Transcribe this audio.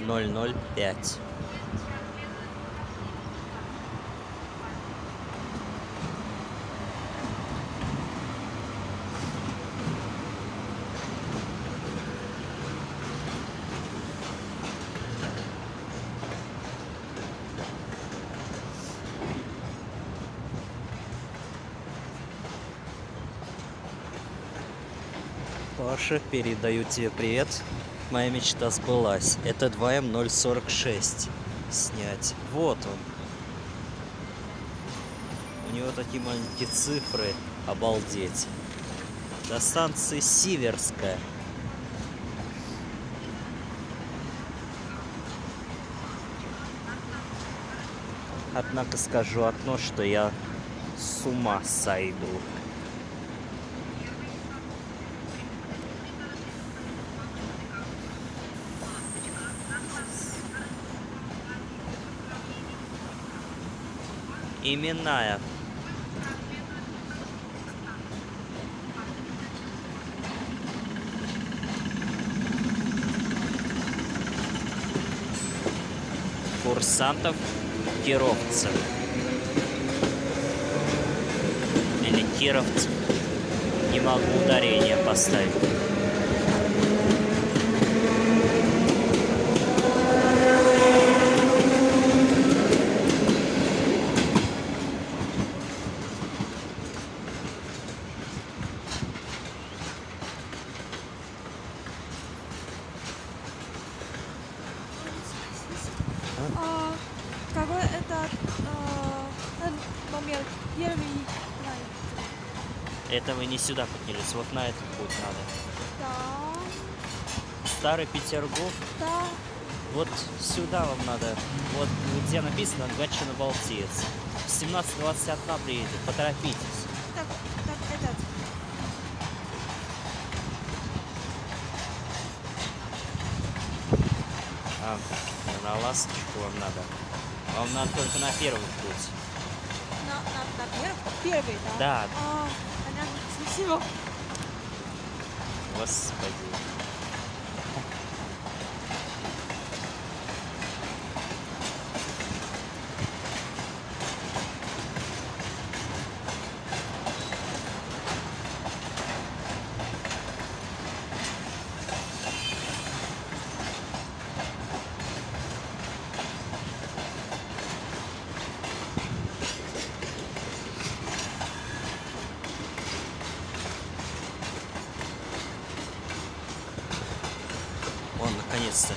005. Паша, передаю тебе привет. Моя мечта сбылась. Это 2М046 снять. Вот он. У него такие маленькие цифры. Обалдеть. До станции Сиверская. Однако скажу одно, что я с ума сойду. Именная. Курсантов Кировцев. Или Кировцев. Не могу ударение поставить. Какой это номер первый? Это вы не сюда поднялись, вот на этот путь надо. Да, Старый Петергоф. да. Вот сюда вам надо. Вот где написано Гатчина-Балтиец. В 17:21 приедет, поторопитесь. Так, этот. На ласточку вам надо. Вам надо только на первый путь. На первый, да? Да. Понятно, спасибо. Господи. Вон, наконец-то.